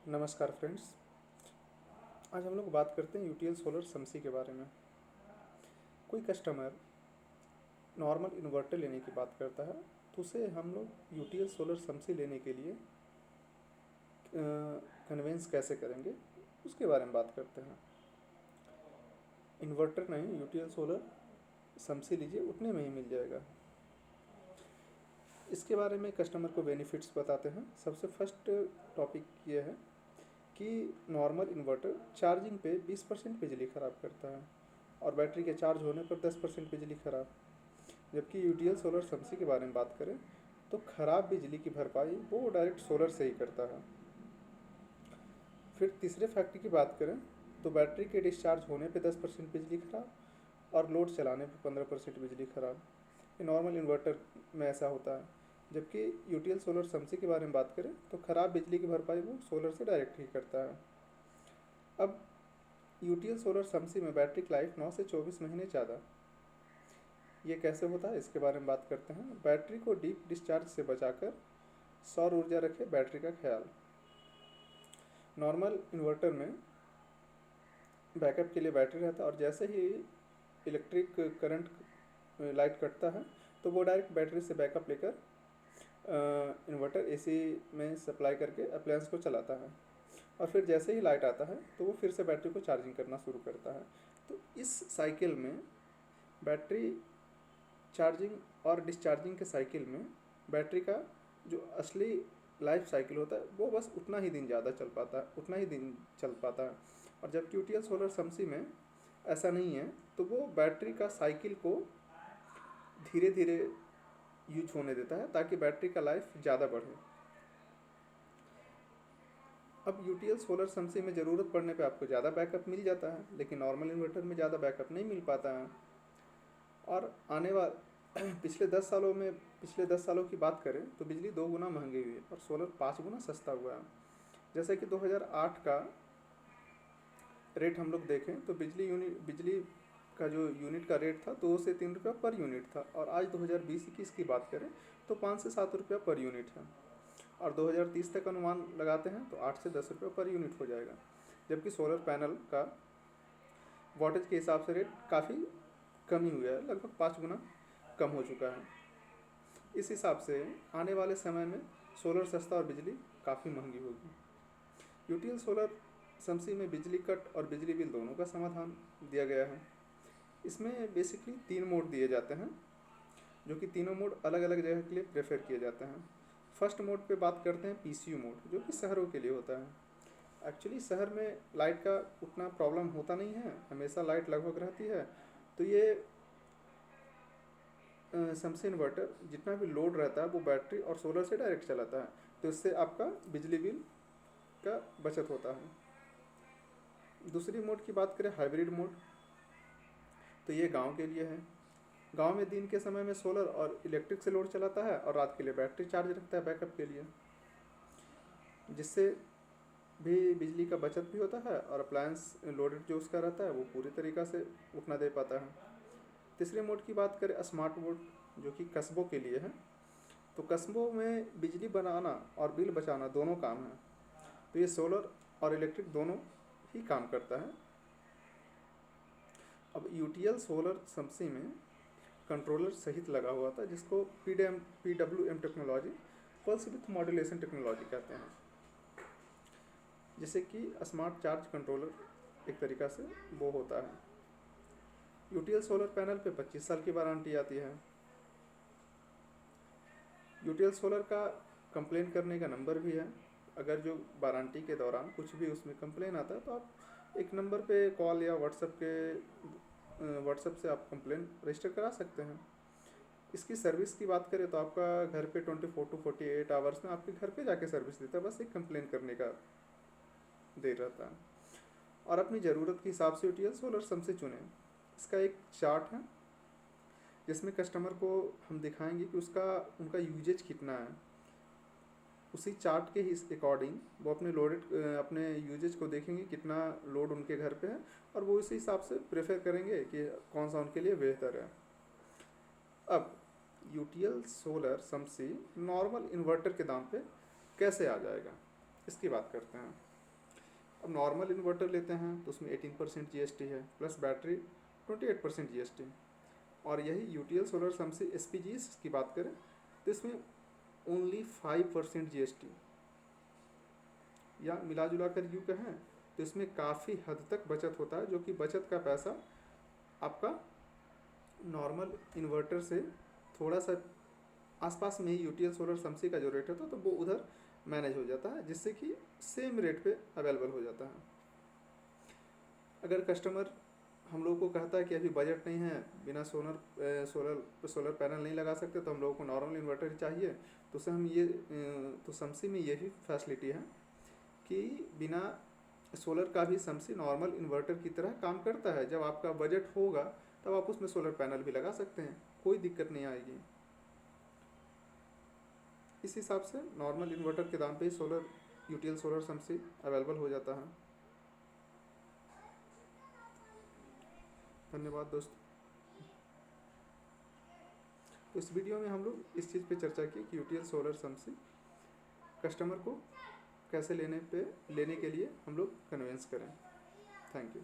नमस्कार फ्रेंड्स। आज हम लोग बात करते हैं यूटीएल सोलर समसी के बारे में। कोई कस्टमर नॉर्मल इन्वर्टर लेने की बात करता है तो उसे हम लोग यूटीएल सोलर समसी लेने के लिए कन्वेंस कैसे करेंगे उसके बारे में बात करते हैं। इन्वर्टर नहीं, यूटीएल सोलर समसी लीजिए, उतने में ही मिल जाएगा। इसके बारे में कस्टमर को बेनिफिट्स बताते हैं। सबसे फर्स्ट टॉपिक ये है कि नॉर्मल इन्वर्टर चार्जिंग पे 20% बिजली ख़राब करता है और बैटरी के चार्ज होने पर 10% बिजली ख़राब। जबकि यूटीएल सोलर समसी के बारे में बात करें तो ख़राब बिजली की भरपाई वो डायरेक्ट सोलर से ही करता है। फिर तीसरे फैक्टर की बात करें तो बैटरी के डिस्चार्ज होने पे 10% बिजली ख़राब और लोड चलाने पे 15% बिजली ख़राब। ये नॉर्मल इन्वर्टर में ऐसा होता है। जबकि यूटीएल सोलर समसी के बारे में बात करें तो ख़राब बिजली की भरपाई वो सोलर से डायरेक्ट ही करता है। अब यूटीएल सोलर समसी में बैटरी की लाइफ 9 से 24 महीने ज़्यादा। ये कैसे होता है इसके बारे में बात करते हैं। बैटरी को डीप डिस्चार्ज से बचाकर सौर ऊर्जा रखे बैटरी का ख्याल। नॉर्मल इन्वर्टर में बैकअप के लिए बैटरी रहता है और जैसे ही इलेक्ट्रिक करंट लाइट कटता है तो वो डायरेक्ट बैटरी से बैकअप लेकर इन्वर्टर एसी में सप्लाई करके अप्लायंस को चलाता है और फिर जैसे ही लाइट आता है तो वो फिर से बैटरी को चार्जिंग करना शुरू करता है। तो इस साइकिल में बैटरी चार्जिंग और डिस्चार्जिंग के साइकिल में बैटरी का जो असली लाइफ साइकिल होता है वो बस उतना ही दिन ज़्यादा चल पाता है, उतना ही दिन चल पाता है। और जब यूटीएल सोलर समसी में ऐसा नहीं है तो वो बैटरी का साइकिल को धीरे धीरे यूज होने देता है ताकि बैटरी का लाइफ ज़्यादा बढ़े। अब यूटीएल सोलर समसी में ज़रूरत पड़ने पे आपको ज़्यादा बैकअप मिल जाता है, लेकिन नॉर्मल इन्वर्टर में ज़्यादा बैकअप नहीं मिल पाता है। और आने वाले पिछले 10 सालों की बात करें तो बिजली 2 गुना महंगी हुई है और सोलर 5 गुना सस्ता हुआ है। जैसे कि 2008 का रेट हम लोग देखें तो बिजली का जो यूनिट का रेट था 2 से 3 रुपया पर यूनिट था और आज 2020-21 की बात करें तो 5 से 7 रुपया पर यूनिट है और 2030 तक अनुमान लगाते हैं तो 8 से 10 रुपये पर यूनिट हो जाएगा। जबकि सोलर पैनल का वॉटेज के हिसाब से रेट काफ़ी कम ही हुआ है, लगभग 5 गुना कम हो चुका है। इस हिसाब से आने वाले समय में सोलर सस्ता और बिजली काफ़ी महंगी होगी। यूटीएल सोलर समसी में बिजली कट और बिजली बिल दोनों का समाधान दिया गया है। इसमें बेसिकली 3 मोड दिए जाते हैं जो कि तीनों मोड अलग अलग जगह के लिए प्रेफर किए जाते हैं। फर्स्ट मोड पे बात करते हैं पीसीयू मोड, जो कि शहरों के लिए होता है। एक्चुअली शहर में लाइट का उतना प्रॉब्लम होता नहीं है, हमेशा लाइट लगभग रहती है। तो ये समसी इन्वर्टर जितना भी लोड रहता है वो बैटरी और सोलर से डायरेक्ट चलाता है, तो इससे आपका बिजली बिल का बचत होता है। दूसरी मोड की बात करें हाइब्रिड मोड, तो ये गांव के लिए है। गांव में दिन के समय में सोलर और इलेक्ट्रिक से लोड चलाता है और रात के लिए बैटरी चार्ज रखता है बैकअप के लिए, जिससे भी बिजली का बचत भी होता है और अप्लायंस लोडेड जो उसका रहता है वो पूरी तरीक़ा से उतना दे पाता है। तीसरे मोड की बात करें स्मार्ट मोड, जो कि कस्बों के लिए है। तो कस्बों में बिजली बनाना और बिल बचाना दोनों काम है, तो ये सोलर और इलेक्ट्रिक दोनों ही काम करता है। अब यूटीएल सोलर समसी में कंट्रोलर सहित लगा हुआ था जिसको PWM technology, pulse with modulation technology कहते हैं, जिसे कि स्मार्ट चार्ज कंट्रोलर एक तरीक़ा से वो होता है। यूटीएल सोलर पैनल पे 25 साल की वारंटी आती है। यूटीएल सोलर का कंप्लेन करने का नंबर भी है। अगर जो वारंटी के दौरान कुछ भी उसमें कंप्लेन आता है तो आप एक नंबर पे कॉल या व्हाट्सएप से आप कंप्लेन रजिस्टर करा सकते हैं। इसकी सर्विस की बात करें तो आपका घर पे 24 to 48 आवर्स में आपके घर पे जाके सर्विस देता है, बस एक कंप्लेन करने का देर रहता है। और अपनी ज़रूरत के हिसाब से यूटीएल सोलर समसी चुनें। इसका एक चार्ट है जिसमें कस्टमर को हम दिखाएंगे कि उनका यूजेज कितना है। उसी चार्ट के ही अकॉर्डिंग वो अपने यूजेज को देखेंगे कितना लोड उनके घर पे है और वो इसी हिसाब से प्रेफर करेंगे कि कौन सा उनके लिए बेहतर है। अब यूटीएल सोलर समसी नॉर्मल इन्वर्टर के दाम पे कैसे आ जाएगा इसकी बात करते हैं। अब नॉर्मल इन्वर्टर लेते हैं तो उसमें 18% GST है, प्लस बैटरी 28% GST। और यही यूटीएल सोलर सम से SPGs की बात करें तो इसमें ओनली 5% GST, या मिला जुला कर यूँ कहें तो इसमें काफ़ी हद तक बचत होता है, जो कि बचत का पैसा आपका नॉर्मल इन्वर्टर से थोड़ा सा आसपास में ही यूटीएल सोलर समसी का जो रेट होता है तो वो उधर मैनेज हो जाता है, जिससे कि सेम रेट पे अवेलेबल हो जाता है। अगर कस्टमर हम लोगों को कहता है कि अभी बजट नहीं है, बिना सोलर पैनल नहीं लगा सकते, तो हम लोगों को नॉर्मल इन्वर्टर चाहिए, तो उसे हम ये तो समसी में यही फैसिलिटी है कि बिना सोलर का भी समसी नॉर्मल इन्वर्टर की तरह काम करता है। जब आपका बजट होगा तब आप उसमें सोलर पैनल भी लगा सकते हैं, कोई दिक्कत नहीं आएगी। इस हिसाब से नॉर्मल इन्वर्टर के दाम पे ही सोलर यूटीएल सोलर समसी अवेलेबल हो जाता है। धन्यवाद दोस्तों। तो इस वीडियो में हम लोग इस चीज़ पे चर्चा की कि यूटीएल सोलर समसी कस्टमर को कैसे लेने के लिए हम लोग कन्विंस करें। Thank you.